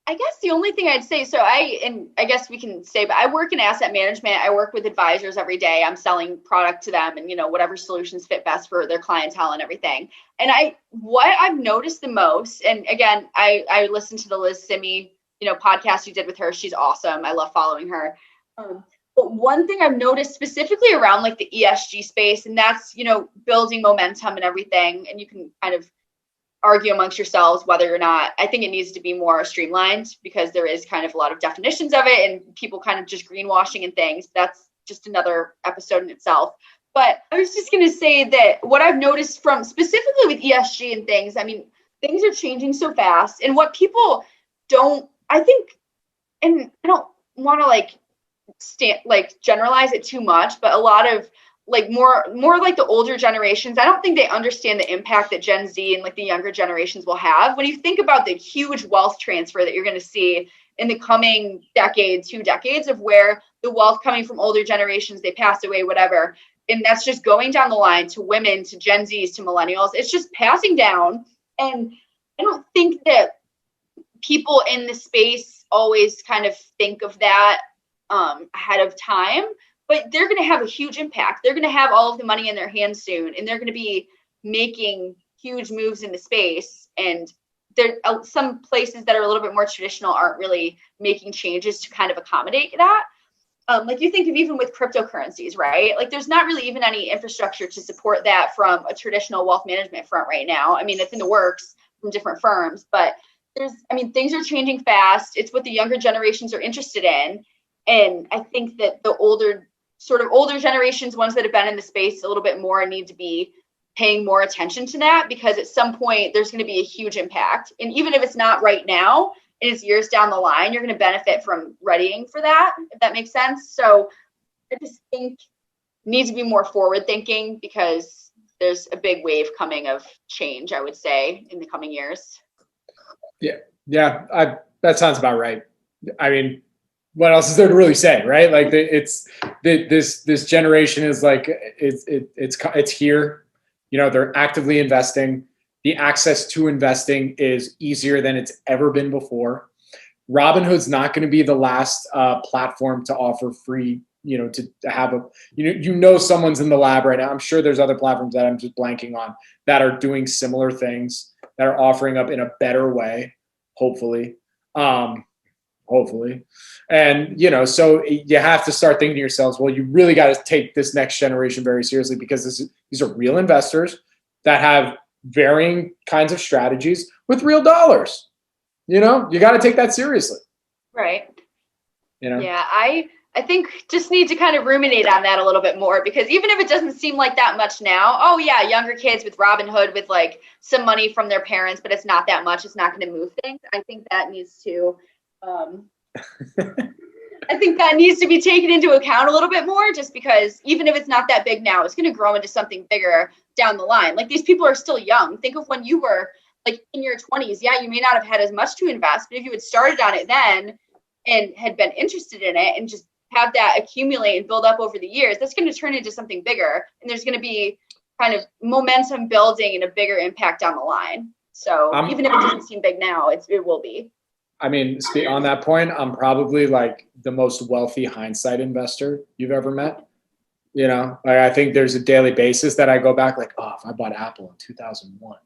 I guess the only thing I'd say, I guess we can say, but I work in asset management. I work with advisors every day. I'm selling product to them and, whatever solutions fit best for their clientele and everything. And what I've noticed the most, and again, I listened to the Liz Simi, podcast you did with her. She's awesome. I love following her. But one thing I've noticed specifically around like the ESG space, and that's, building momentum and everything, and you can kind of argue amongst yourselves whether or not. I think it needs to be more streamlined because there is kind of a lot of definitions of it and people kind of just greenwashing and things. That's just another episode in itself. But I was just going to say that what I've noticed from specifically with ESG and things, I mean, things are changing so fast. And what people don't, I think, and I don't want to generalize it too much, but a lot of more like the older generations, I don't think they understand the impact that Gen Z and like the younger generations will have. When you think about the huge wealth transfer that you're going to see in the coming decade, 2 decades, of where the wealth coming from older generations, they passed away, whatever. And that's just going down the line to women, to Gen Zs, to millennials. It's just passing down. And I don't think that people in the space always kind of think of that ahead of time. But they're going to have a huge impact. They're going to have all of the money in their hands soon, and they're going to be making huge moves in the space. And there are some places that are a little bit more traditional aren't really making changes to kind of accommodate that. Like you think of even with cryptocurrencies, right? Like there's not really even any infrastructure to support that from a traditional wealth management front right now. I mean, it's in the works from different firms, but things are changing fast. It's what the younger generations are interested in. And I think that the older generations, ones that have been in the space a little bit more, need to be paying more attention to that, because at some point there's going to be a huge impact. And even if it's not right now, and it's years down the line, you're going to benefit from readying for that, if that makes sense. So I just think needs to be more forward thinking, because there's a big wave coming of change, I would say, in the coming years. Yeah, that sounds about right. I mean, what else is there to really say, right? Like this generation is like it's here. You know, they're actively investing. The access to investing is easier than it's ever been before. Robinhood's not going to be the last platform to offer free. You know, to have someone's in the lab right now. I'm sure there's other platforms that I'm just blanking on that are doing similar things, that are offering up in a better way, hopefully. And, so you have to start thinking to yourselves, well, you really got to take this next generation very seriously, because these are real investors that have varying kinds of strategies with real dollars. You got to take that seriously. Right. Yeah, I think just need to kind of ruminate on that a little bit more, because even if it doesn't seem like that much now, oh yeah, younger kids with Robinhood with like some money from their parents, but it's not that much. It's not going to move things. I think that needs to be taken into account a little bit more, just because even if it's not that big now, it's going to grow into something bigger down the line. Like, these people are still young. Think of when you were like in your 20s. Yeah, you may not have had as much to invest, but if you had started on it then and had been interested in it and just have that accumulate and build up over the years, that's going to turn into something bigger. And there's going to be kind of momentum building and a bigger impact down the line. So even if it doesn't seem big now, it will be. I mean, on that point, I'm probably like the most wealthy hindsight investor you've ever met. I think there's a daily basis that I go back like, oh, if I bought Apple in 2001,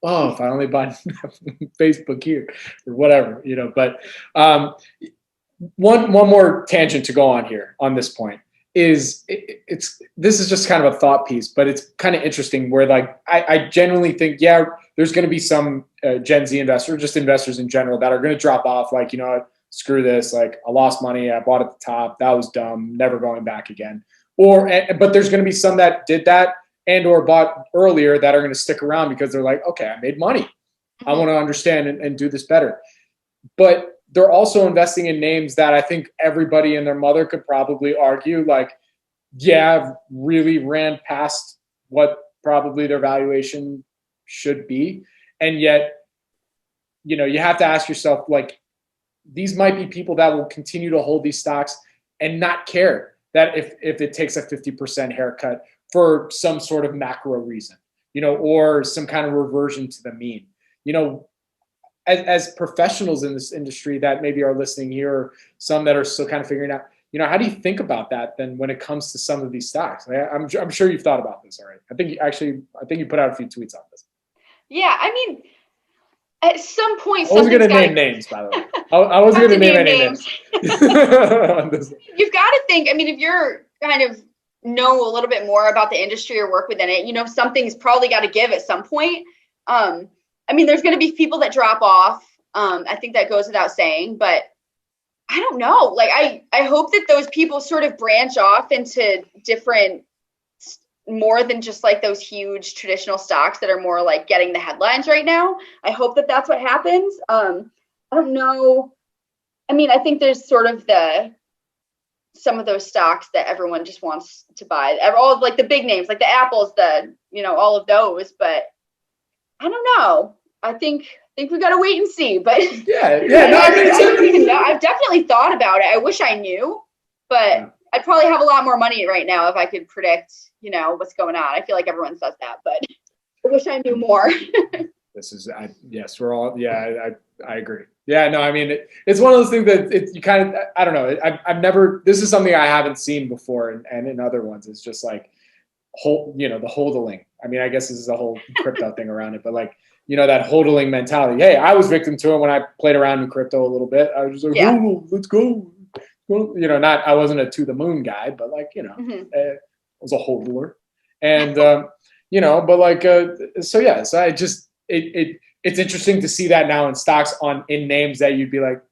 oh, if I only bought Facebook here or whatever, but one more tangent to go on here on this point is this is just kind of a thought piece, but it's kind of interesting where like I genuinely think, yeah, there's going to be some Gen Z investors, just investors in general, that are going to drop off. Like, screw this. Like, I lost money. I bought at the top. That was dumb. Never going back again. But there's going to be some that did that and or bought earlier that are going to stick around because they're like, okay, I made money. I want to understand and do this better. But they're also investing in names that I think everybody and their mother could probably argue, like, yeah, really ran past what probably their valuation should be. And yet, you have to ask yourself, like, these might be people that will continue to hold these stocks and not care that if it takes a 50% haircut for some sort of macro reason, or some kind of reversion to the mean. As professionals in this industry that maybe are listening here, or some that are still kind of figuring out, how do you think about that then when it comes to some of these stocks? I'm sure you've thought about this already. I think you put out a few tweets on this. Yeah, I mean, at some point, I wasn't going to name names, by the way. I wasn't going to name any names. You've got to think. I mean, if you're kind of know a little bit more about the industry or work within it, something's probably got to give at some point. I mean, there's going to be people that drop off. I think that goes without saying, but I don't know. Like, I hope that those people sort of branch off into different, more than just like those huge traditional stocks that are more like getting the headlines right now. I hope that that's what happens. I don't know. I mean, I think there's sort of some of those stocks that everyone just wants to buy, all of like the big names, like the Apples, all of those, but I don't know. I think we got to wait and see, but yeah. No, I mean, I don't even know. I've definitely thought about it. I wish I knew, but I'd probably have a lot more money right now if I could predict, what's going on. I feel like everyone says that, but I wish I knew more. Yes, we're all, I agree. Yeah, no, I mean, it's one of those things that you kind of, I don't know. I've never, this is something I haven't seen before. And in other ones, it's just like, the hodling. I mean, I guess this is a whole crypto thing around it, but like, that hodling mentality. Hey, I was victim to it when I played around in crypto a little bit. I was just like, oh, let's go. Well, I wasn't a to the moon guy, but like, I was a hodler. And, but like, so I just, it's interesting to see that now in stocks in names that you'd be like,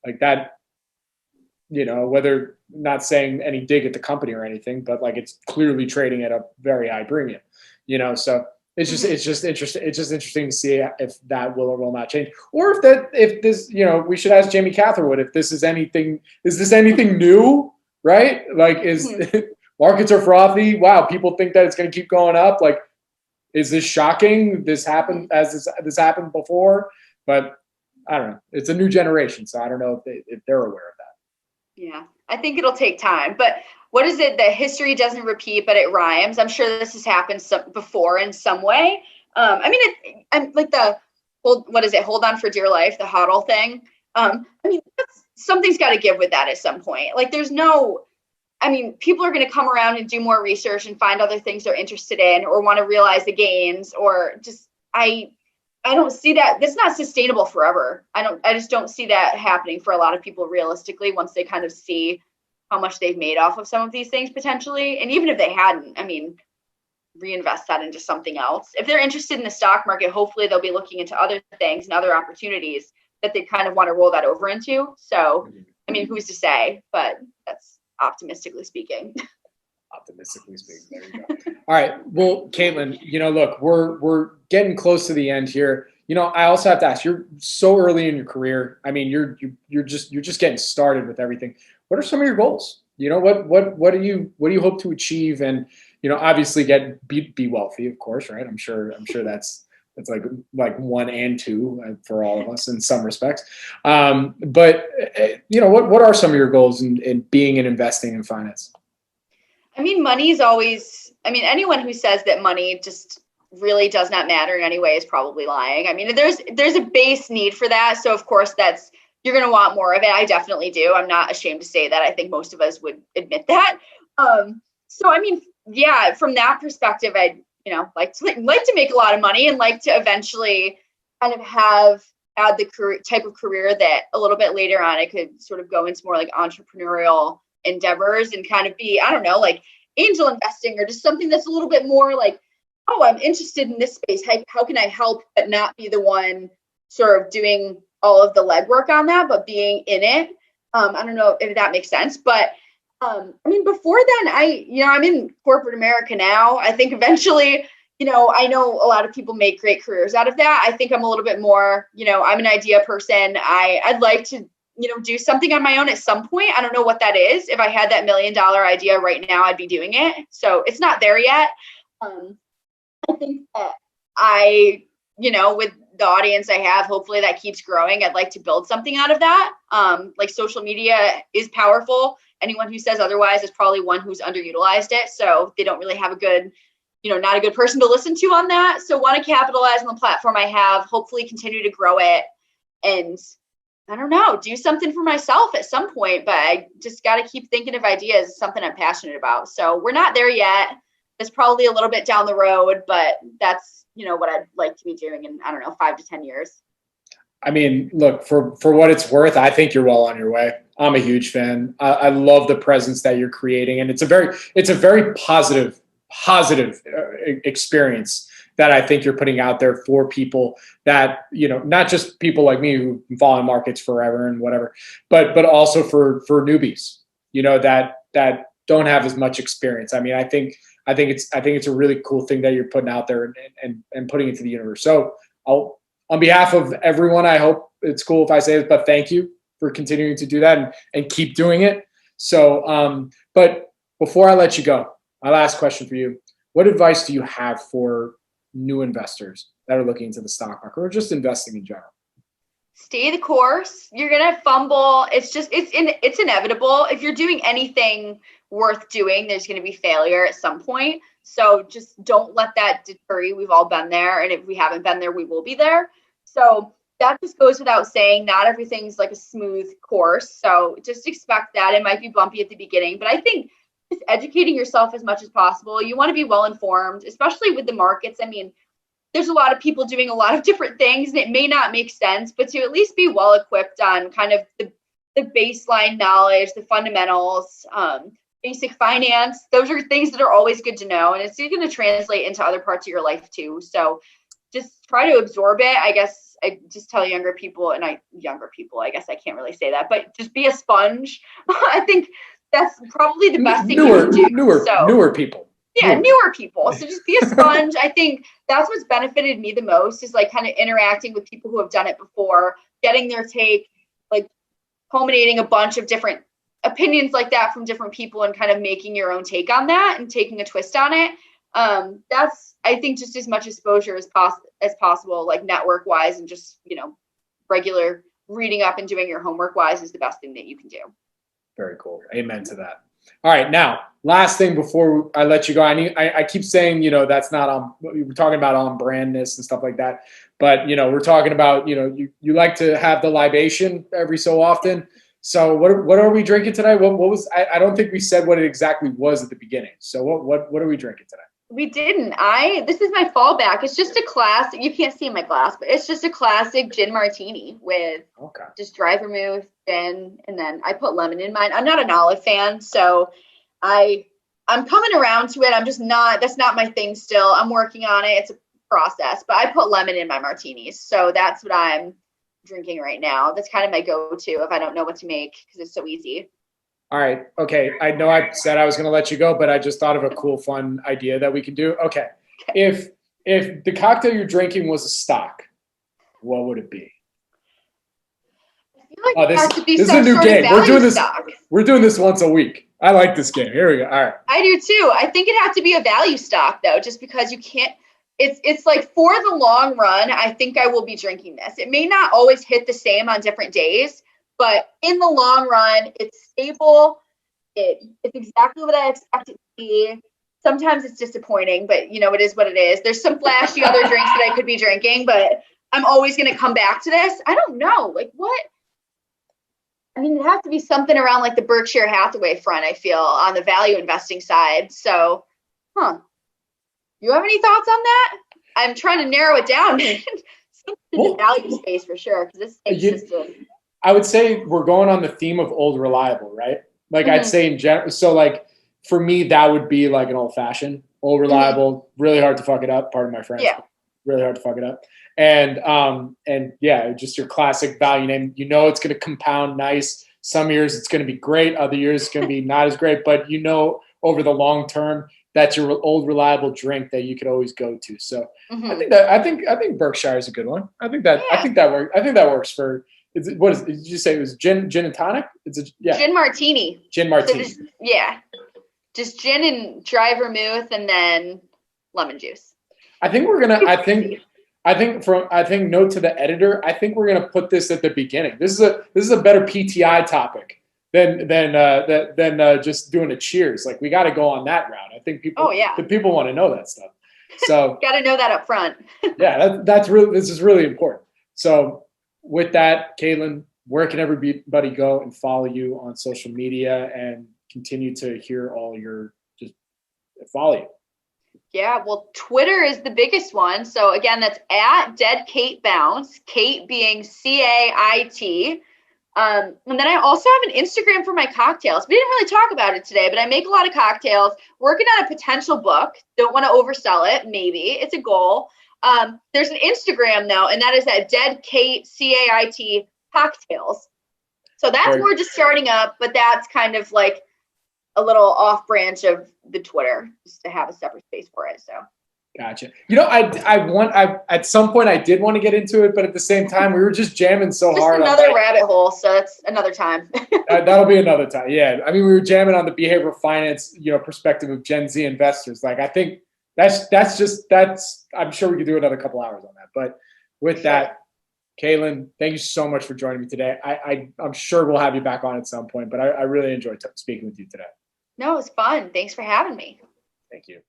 like that, whether not saying any dig at the company or anything, but like it's clearly trading at a very high premium, so it's just interesting to see if that will or will not change, or if this, we should ask Jamie Catherwood if this is anything new, right? Like markets are frothy. Wow. People think that it's going to keep going up. Like, is this shocking? This happened this happened before, but I don't know. It's a new generation, so I don't know if they're aware of that. Yeah, I think it'll take time. But what is it that history doesn't repeat, but it rhymes? I'm sure this has happened before in some way. I mean, I'm like what is it? Hold on for dear life, the HODL thing. I mean, something's got to give with that at some point. Like, people are going to come around and do more research and find other things they're interested in or want to realize the gains, or just, I don't see that. That's not sustainable forever. I just don't see that happening for a lot of people realistically once they kind of see how much they've made off of some of these things potentially. And even if they hadn't, reinvest that into something else. If they're interested in the stock market, hopefully they'll be looking into other things and other opportunities that they kind of want to roll that over into. So, who's to say, but that's optimistically speaking. There you go. All right. Well, Caitlin, look, we're getting close to the end here. I also have to ask, you're so early in your career. I mean, you're just getting started with everything. What are some of your goals? What do you hope to achieve? And, obviously be wealthy, of course, right? I'm sure that's like one and two for all of us in some respects. But what are some of your goals in being and investing in finance? Money is always, anyone who says that money just really does not matter in any way is probably lying. There's a base need for that. So of course you're going to want more of it. I definitely do. I'm not ashamed to say that. I think most of us would admit that. Yeah, from that perspective, I'd, like to make a lot of money and like to eventually kind of had the type of career that a little bit later on I could sort of go into more like entrepreneurial endeavors and kind of be, I don't know, like angel investing or just something that's a little bit more like, oh, I'm interested in this space. How can I help but not be the one sort of doing all of the legwork on that, but being in it? I don't know if that makes sense, but before then, I'm in corporate America now. I think eventually, I know a lot of people make great careers out of that. I think I'm a little bit more, I'm an idea person. I'd like to, do something on my own at some point. I don't know what that is. If I had that $1 million idea right now, I'd be doing it. So it's not there yet. I think that with the audience I have, hopefully that keeps growing. I'd like to build something out of that. Like social media is powerful. Anyone who says otherwise is probably one who's underutilized it. So they don't really have a good, not a good person to listen to on that. So want to capitalize on the platform I have, hopefully continue to grow it. And I don't know, do something for myself at some point, but I just got to keep thinking of ideas. It's something I'm passionate about. So we're not there yet. It's probably a little bit down the road, but that's, what I'd like to be doing in, 5 to 10 years. Look, for what it's worth, I think you're well on your way. I'm a huge fan. I love the presence that you're creating, and it's a very positive experience that I think you're putting out there for people that, you know, not just people like me who've been following markets forever and whatever, but also for newbies, you know, that don't have as much experience. I mean, I think it's a really cool thing that you're putting out there and putting into the universe. So on behalf of everyone, I hope it's cool if I say this, but thank you for continuing to do that and keep doing it. So, but before I let you go, my last question for you, what advice do you have for new investors that are looking into the stock market or just investing in general? Stay the course. You're going to fumble. It's inevitable. If you're doing anything worth doing, there's going to be failure at some point. So just don't let that deter you. We've all been there. And if we haven't been there, we will be there. So that just goes without saying. Not everything's like a smooth course. So just expect that. It might be bumpy at the beginning, but I think just educating yourself as much as possible. You want to be well informed, especially with the markets. I mean, there's a lot of people doing a lot of different things and it may not make sense, but to at least be well equipped on kind of the baseline knowledge, the fundamentals, basic finance. Those are things that are always good to know. And it's going to translate into other parts of your life too. So just try to absorb it. I guess I just tell younger people, I guess I can't really say that, but just be a sponge. I think that's probably the best thing you can do. Newer people. Yeah, newer people. So just be a sponge. I think that's what's benefited me the most is like kind of interacting with people who have done it before, getting their take, like culminating a bunch of different opinions like that from different people and kind of making your own take on that and taking a twist on it. That's, I think, just as much exposure as possible, like network wise and just, you know, regular reading up and doing your homework wise is the best thing that you can do. Very cool. Amen to that. All right. Now, last thing before I let you go, I keep saying, you know, that's not on, we're talking about on brandness and stuff like that. But, you know, we're talking about, you know, you like to have the libation every so often. So what are we drinking tonight? What was, I don't think we said what it exactly was at the beginning. So what are we drinking tonight? We didn't. This is my fallback. It's just a classic. You can't see in my glass, but it's just a classic gin martini with just dry vermouth, gin, and then I put lemon in mine. I'm not an olive fan, so I'm coming around to it. I'm just not. That's not my thing still. I'm working on it. It's a process, but I put lemon in my martinis, so that's what I'm drinking right now. That's kind of my go-to if I don't know what to make because it's so easy. All right. Okay. I know I said I was going to let you go, but I just thought of a cool, fun idea that we can do. Okay. If the cocktail you're drinking was a stock, what would it be? I feel like it has to be this some is a new sort game. of value stock. We're doing this once a week. I like this game. Here we go. All right. I do too. I think it has to be a value stock though, just because you can't. It's like for the long run, I think I will be drinking this. It may not always hit the same on different days. But in the long run, it's stable. It's exactly what I expect it to be. Sometimes it's disappointing, but you know, it is what it is. There's some flashy other drinks that I could be drinking, but I'm always going to come back to this. I don't know. Like what? I mean, it has to be something around like the Berkshire Hathaway front, I feel, on the value investing side. So, you have any thoughts on that? I'm trying to narrow it down. Something in the value space for sure, because this thing's just I would say we're going on the theme of old reliable, right? Like I'd say in general. So like for me, that would be like an old fashioned, old reliable, really hard to fuck it up. Pardon my French. Yeah. Really hard to fuck it up. And yeah, just your classic value name. You know, it's going to compound nice. Some years it's going to be great. Other years it's going to be not as great. But you know, over the long term, that's your old reliable drink that you could always go to. So I think Berkshire is a good one. I think that works. I think that works for. Did you say it was gin and tonic? Gin martini. Gin martini. So just gin and dry vermouth and then lemon juice. I think we're gonna. I think note to the editor. I think we're gonna put this at the beginning. This is a better PTI topic than just doing a cheers. Like we got to go on that route. I think people. The people want to know that stuff. So got to know that up front. Yeah, that's really. This is really important. So. With that, Caitlin, where can everybody go and follow you on social media and continue to hear all your just follow you? Yeah, well, Twitter is the biggest one. So again, that's @DeadKateBounce, Kate being CAIT. And then I also have an Instagram for my cocktails. We didn't really talk about it today, but I make a lot of cocktails, working on a potential book. Don't want to oversell it. Maybe it's a goal. There's an Instagram though, and that is at Dead Kate, CAIT cocktails. So that's more just starting up, but that's kind of like a little off branch of the Twitter, just to have a separate space for it. So. Gotcha. I at some point I did want to get into it, but at the same time we were just jamming so hard. Another rabbit hole, so that's another time. That'll be another time. Yeah, I mean we were jamming on the behavioral finance, perspective of Gen Z investors. Like I think that's. I'm sure we could do another couple hours on that. But with that, Caitlin, thank you so much for joining me today. I'm sure we'll have you back on at some point, but I really enjoyed speaking with you today. No, it was fun. Thanks for having me. Thank you.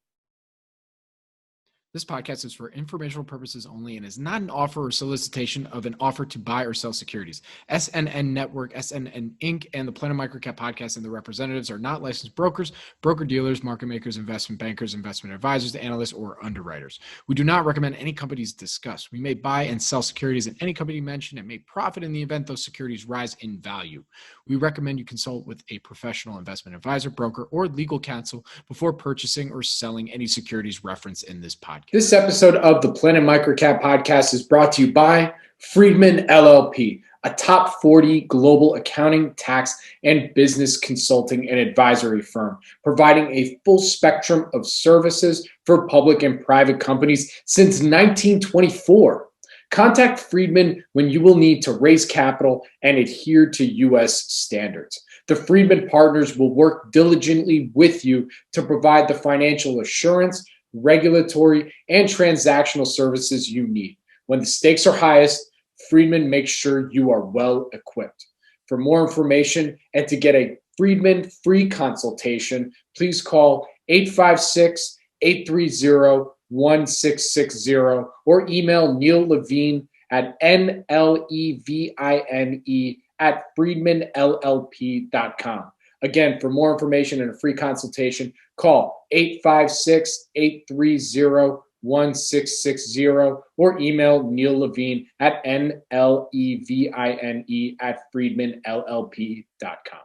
This podcast is for informational purposes only and is not an offer or solicitation of an offer to buy or sell securities. SNN Network, SNN Inc., and the Planet MicroCap podcast and the representatives are not licensed brokers, broker-dealers, market makers, investment bankers, investment advisors, analysts, or underwriters. We do not recommend any companies discussed. We may buy and sell securities in any company mentioned and may profit in the event those securities rise in value. We recommend you consult with a professional investment advisor, broker, or legal counsel before purchasing or selling any securities referenced in this podcast. This episode of the Planet MicroCap podcast is brought to you by Friedman LLP, a top 40 global accounting, tax, and business consulting and advisory firm, providing a full spectrum of services for public and private companies since 1924. Contact Friedman when you will need to raise capital and adhere to U.S. standards. The Friedman partners will work diligently with you to provide the financial assurance, regulatory, and transactional services you need. When the stakes are highest, Friedman makes sure you are well equipped. For more information and to get a Friedman free consultation, please call 856-830-1660 or email Neil Levine at nlevine@friedmanllp.com. Again, for more information and a free consultation, call 856-830-1660 or email Neil Levine at nlevine@friedmanllp.com.